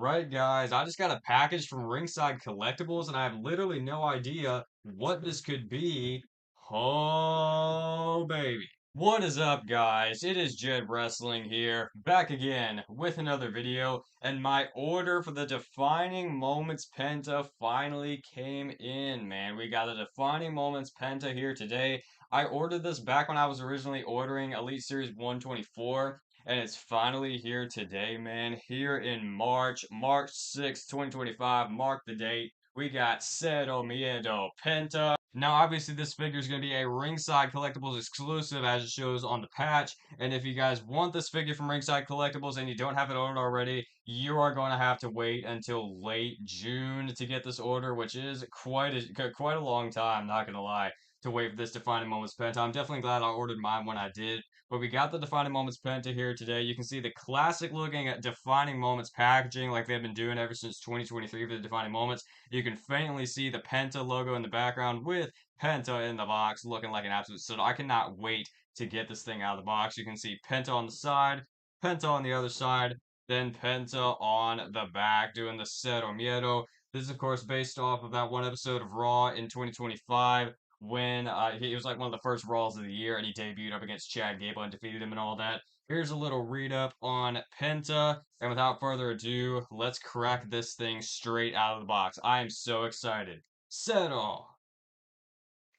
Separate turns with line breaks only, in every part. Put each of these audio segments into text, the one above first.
Right, guys, I just got a package from Ringside Collectibles, and I have literally no idea what this could be. Oh, baby. What is up, guys? It is Jed Wrestling here, back again with another video, and my order for the Defining Moments Penta finally came in, man. We got the Defining Moments Penta here today. I ordered this back when I was originally ordering Elite Series 124, and it's finally here today, man. Here in March 6th, 2025. Mark the date. We got Cero Miedo Penta. Now, obviously, this figure is going to be a Ringside Collectibles exclusive as it shows on the patch. And if you guys want this figure from Ringside Collectibles and you don't have it ordered already, you are going to have to wait until late June to get this order, which is quite a long time, not going to lie, to wait for this Defining Moments Penta. I'm definitely glad I ordered mine when I did. But we got the Defining Moments Penta here today. You can see the classic looking at Defining Moments packaging like they've been doing ever since 2023 for the Defining Moments. You can faintly see the Penta logo in the background with Penta in the box looking like an absolute stud. I cannot wait to get this thing out of the box. You can see Penta on the side, Penta on the other side, then Penta on the back doing the Cero Miedo. This is, of course, based off of that one episode of Raw in 2025 when he was like one of the first Raws of the year and he debuted up against Chad Gable and defeated him and all that. Here's a little read up on Penta, and without further ado, let's crack this thing straight out of the box. I am so excited. Settle!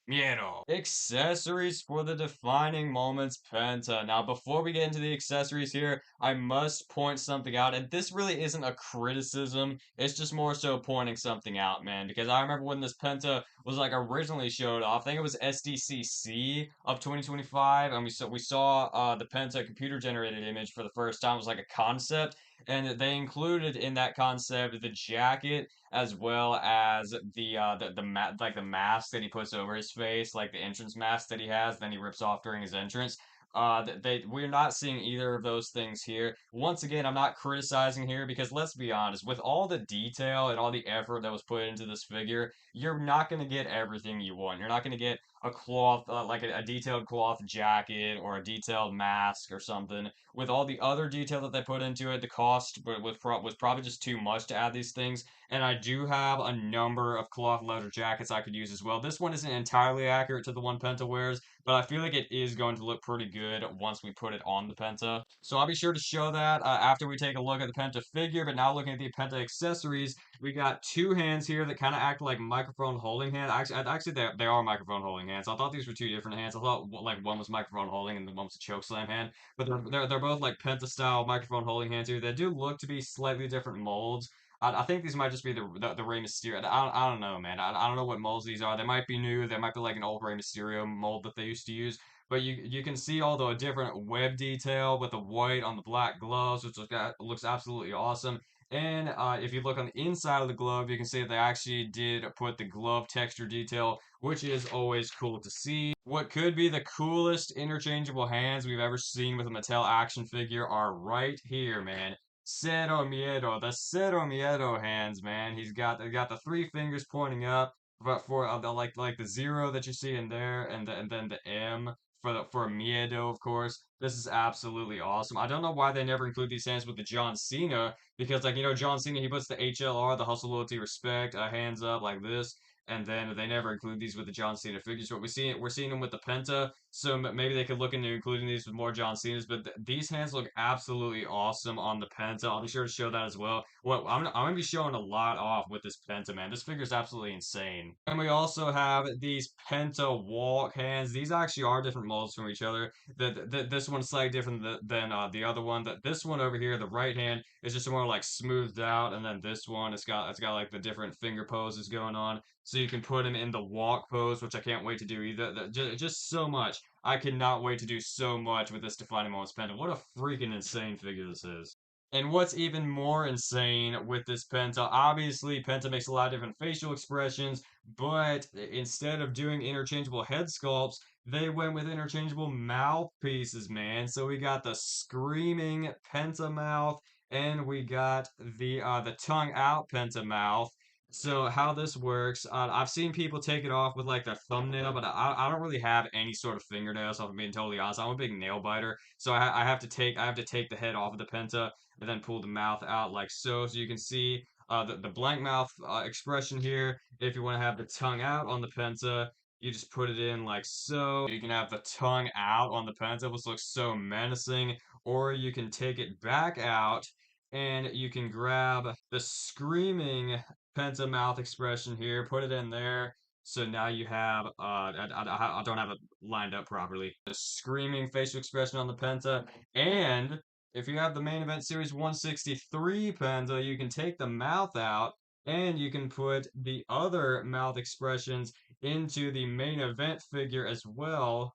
Miedo. Accessories for the Defining Moments Penta. Now, before we get into the accessories here, I must point something out, and this really isn't a criticism, it's just more so pointing something out, man, because I remember when this Penta was like originally showed off, I think it was SDCC of 2025, and we saw the Penta computer generated image for the first time. It was like a concept, and they included in that concept the jacket as well as the mask that he puts over his face, like the entrance mask that he has, then he rips off during his entrance. We're not seeing either of those things here. Once again, I'm not criticizing here because let's be honest, with all the detail and all the effort that was put into this figure, you're not going to get everything you want. You're not going to get a cloth, like a detailed cloth jacket or a detailed mask or something. With all the other detail that they put into it, the cost was probably just too much to add these things. And I do have a number of cloth leather jackets I could use as well. This one isn't entirely accurate to the one Penta wears, but I feel like it is going to look pretty good once we put it on the Penta. So I'll be sure to show that after we take a look at the Penta figure, but now looking at the Penta accessories, we got two hands here that kind of act like microphone holding hands. Actually, they are microphone holding hands. I thought these were two different hands. I thought like one was microphone holding and the one was a choke slam hand, but they're both like Penta style microphone holding hands here. They do look to be slightly different molds. I think these might just be the Rey Mysterio. I don't know, man. I don't know what molds these are. They might be new. They might be like an old Rey Mysterio mold that they used to use. But you can see all the different web detail with the white on the black gloves, which looks absolutely awesome. And if you look on the inside of the glove, you can see that they actually did put the glove texture detail, which is always cool to see. What could be the coolest interchangeable hands we've ever seen with a Mattel action figure are right here, man. Cero Miedo, the Cero Miedo hands, man. They got the three fingers pointing up, but for like the zero that you see in there, and then the M for Miedo, of course. This is absolutely awesome. I don't know why they never include these hands with the John Cena, because like John Cena, he puts the HLR, the hustle, loyalty, respect, hands up like this. And then they never include these with the John Cena figures, but we're seeing them with the Penta, so maybe they could look into including these with more John Cena's. But these hands look absolutely awesome on the Penta. I'll be sure to show that as well. Well, I'm gonna be showing a lot off with this Penta, man. This figure is absolutely insane. And we also have these Penta walk hands. These actually are different molds from each other. This one's slightly different than the other one. This one over here, the right hand, is just more like smoothed out, and then this one, it's got like the different finger poses going on. So you can put him in the walk pose, which I can't wait to do either. Just so much. I cannot wait to do so much with this Defining Moments Penta. What a freaking insane figure this is. And what's even more insane with this Penta, obviously Penta makes a lot of different facial expressions, but instead of doing interchangeable head sculpts, they went with interchangeable mouthpieces, man. So we got the screaming Penta mouth, and we got the tongue out Penta mouth. So how this works, I've seen people take it off with like their thumbnail, but I don't really have any sort of fingernails. If I'm being totally honest, I'm a big nail biter, so I have to take the head off of the Penta. and then pull the mouth out like so. So you can see the blank mouth expression here. If you want to have the tongue out on the penta, you just put it in like so. You can have the tongue out on the penta, which looks so menacing, or you can take it back out and you can grab the screaming penta mouth expression here, put it in there. So now you have, I don't have it lined up properly. The screaming facial expression on the penta, and if you have the main event series 163 penta, you can take the mouth out and you can put the other mouth expressions into the main event figure as well,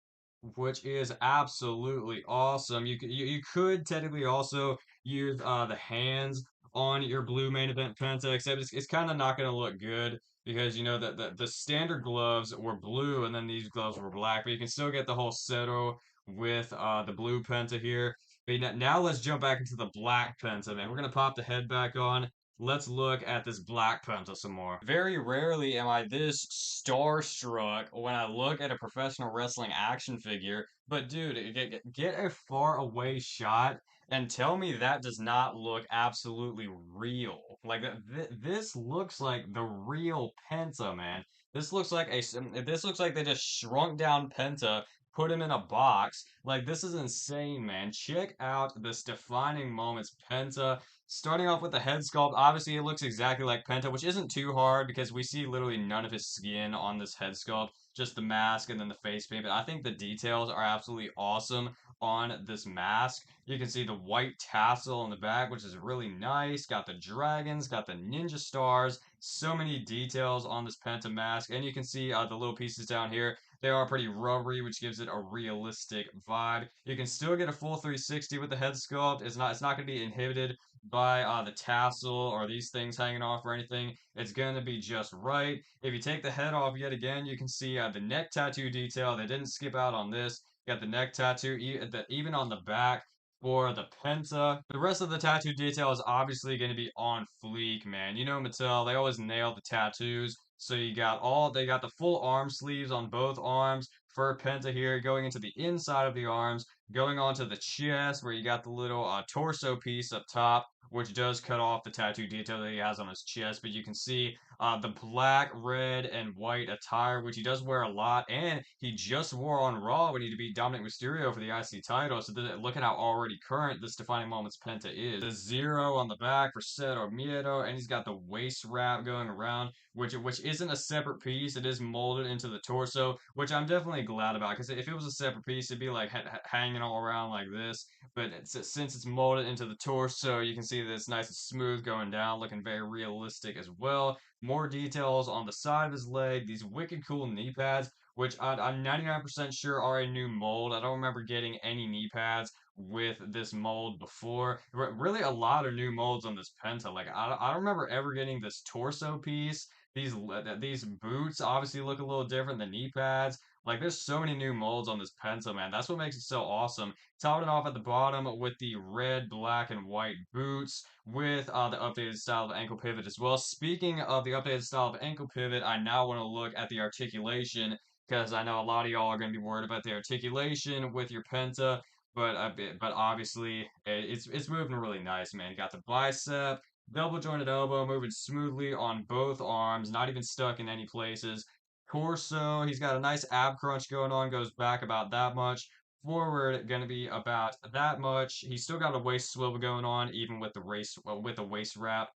which is absolutely awesome. You could technically also use the hands on your blue main event penta, except it's kind of not going to look good because you know that the standard gloves were blue and then these gloves were black, but you can still get the whole settle with the blue penta here. But now let's jump back into the black penta, man. We're gonna pop the head back on. Let's look at this black penta some more. Very rarely am I this starstruck when I look at a professional wrestling action figure. But dude, get a far away shot and tell me that does not look absolutely real. Like this looks like the real Penta, man. This looks like they just shrunk down Penta, put him in a box. Like this is insane, man. Check out this Defining Moments Penta. Starting off with the head sculpt, obviously it looks exactly like Penta, which isn't too hard because we see literally none of his skin on this head sculpt, just the mask and then the face paint. But I think the details are absolutely awesome on this mask. You can see the white tassel on the back, which is really nice. Got the dragons, got the ninja stars, so many details on this Penta mask. And you can see the little pieces down here. They are pretty rubbery, which gives it a realistic vibe. You can still get a full 360 with the head sculpt. It's not going to be inhibited by the tassel or these things hanging off or anything. It's going to be just right. If you take the head off yet again, you can see the neck tattoo detail. They didn't skip out on this. Got the neck tattoo, even on the back for the Penta. The rest of the tattoo detail is obviously going to be on fleek, man. You know Mattel, they always nail the tattoos. So they got the full arm sleeves on both arms for Penta here, going into the inside of the arms, going onto the chest where you got the little torso piece up top, which does cut off the tattoo detail that he has on his chest. But you can see the black, red, and white attire, which he does wear a lot, and he just wore on Raw when he beat Dominic Mysterio for the IC title. So look at how already current this Defining Moments Penta is. The zero on the back for Cero Miedo, and he's got the waist wrap going around, which isn't a separate piece. It is molded into the torso, which I'm definitely glad about because if it was a separate piece, it'd be like hanging all around like this. But since it's molded into the torso, you can see that it's nice and smooth going down, looking very realistic as well. More details on the side of his leg, these wicked cool knee pads, which I'm 99% sure are a new mold. I don't remember getting any knee pads with this mold before. Really, a lot of new molds on this Penta. Like, I don't remember ever getting this torso piece. These boots obviously look a little different. The knee pads. Like, there's so many new molds on this Penta, man. That's what makes it so awesome. Topping it off at the bottom with the red, black, and white boots with the updated style of ankle pivot as well. Speaking of the updated style of ankle pivot, I now want to look at the articulation because I know a lot of y'all are going to be worried about the articulation with your Penta, but obviously it's moving really nice, man. You got the bicep, double jointed elbow moving smoothly on both arms, not even stuck in any places. Torso, he's got a nice ab crunch going on, goes back about that much. Forward, gonna be about that much. He's still got a waist swivel going on, even with the waist wrap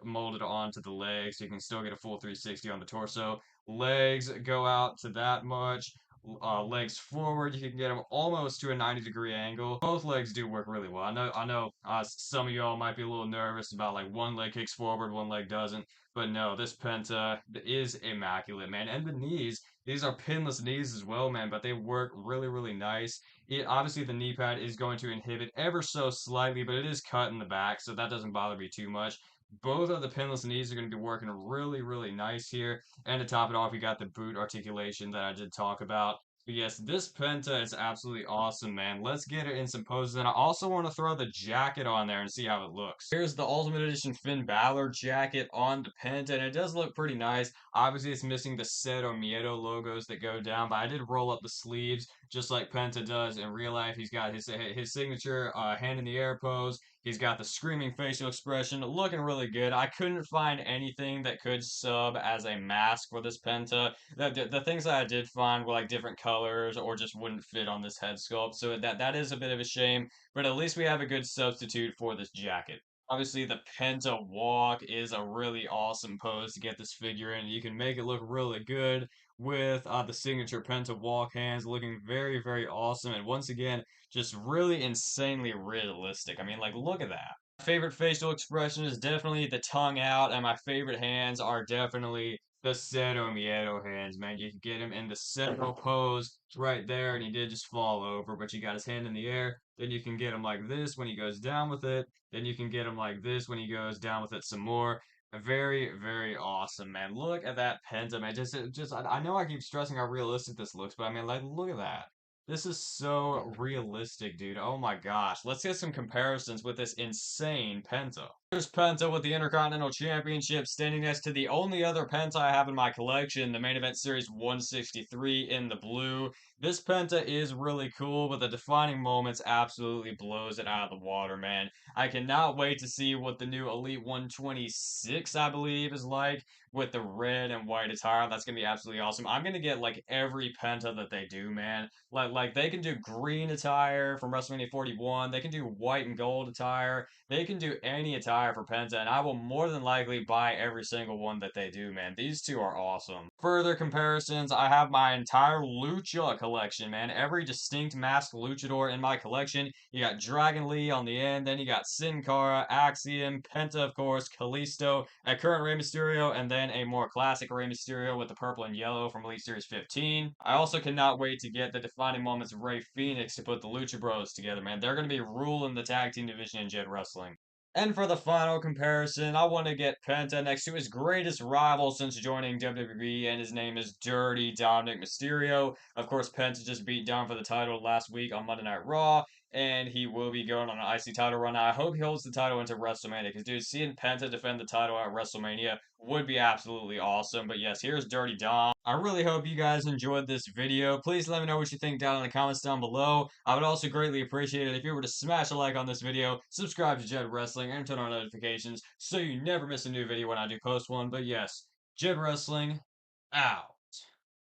molded onto the legs. You can still get a full 360 on the torso. Legs go out to that much. Legs forward, you can get them almost to a 90-degree angle. Both legs do work really well. I know. Some of y'all might be a little nervous about like one leg kicks forward, one leg doesn't. But no, this Penta is immaculate, man. And the knees, these are pinless knees as well, man. But they work really, really nice. Obviously the knee pad is going to inhibit ever so slightly, but it is cut in the back, so that doesn't bother me too much. Both of the pinless knees are going to be working really, really nice here. And to top it off, you got the boot articulation that I did talk about. But yes, this Penta is absolutely awesome, man. Let's get it in some poses. And I also want to throw the jacket on there and see how it looks. Here's the Ultimate Edition Finn Balor jacket on the Penta, and it does look pretty nice. Obviously, it's missing the Cero Miedo logos that go down, but I did roll up the sleeves just like Penta does in real life. He's got his signature hand in the air pose. He's got the screaming facial expression, looking really good. I couldn't find anything that could sub as a mask for this Penta. The things that I did find were like different colors or just wouldn't fit on this head sculpt. So that is a bit of a shame, but at least we have a good substitute for this jacket. Obviously, the Penta walk is a really awesome pose to get this figure in. You can make it look really good with the signature Penta walk hands looking very, very awesome. And once again, just really insanely realistic. I mean, like, look at that. Favorite facial expression is definitely the tongue out, and my favorite hands are definitely the Cero Miedo hands, man. You can get him in the Cero pose right there, and he did just fall over, but you got his hand in the air. Then you can get him like this when he goes down with it. Then you can get him like this when he goes down with it some more. Very, very awesome, man. Look at that Penta, man. I know I keep stressing how realistic this looks, but I mean, like, look at that. This is so realistic, dude. Oh my gosh. Let's get some comparisons with this insane Penta. Here's Penta with the Intercontinental Championship standing next to the only other Penta I have in my collection, the Main Event Series 163 in the blue. This Penta is really cool, but the Defining Moments absolutely blows it out of the water, man. I cannot wait to see what the new Elite 126, I believe, is like with the red and white attire. That's gonna be absolutely awesome. I'm gonna get like every Penta that they do, man. Like they can do green attire from WrestleMania 41. They can do white and gold attire. They can do any attire for Penta, and I will more than likely buy every single one that they do, man. These two are awesome. Further comparisons, I have my entire Lucha collection, man. Every distinct masked luchador in my collection. You got Dragon Lee on the end, then you got Sin Cara, Axiom, Penta, of course, Kalisto, a current Rey Mysterio, and then a more classic Rey Mysterio with the purple and yellow from Elite Series 15. I also cannot wait to get the Defining Moments Rey Fenix to put the Lucha Bros together, man. They're going to be ruling the tag team division in Jet Wrestling. And for the final comparison, I want to get Penta next to his greatest rival since joining WWE, and his name is Dirty Dominic Mysterio. Of course, Penta just beat down for the title last week on Monday Night Raw, and he will be going on an IC title run. Now, I hope he holds the title into WrestleMania, because, dude, seeing Penta defend the title at WrestleMania would be absolutely awesome. But yes, here's Dirty Dom. I really hope you guys enjoyed this video. Please let me know what you think down in the comments down below. I would also greatly appreciate it if you were to smash a like on this video, subscribe to Jed Wrestling, and turn on notifications so you never miss a new video when I do post one. But yes, Jed Wrestling, out.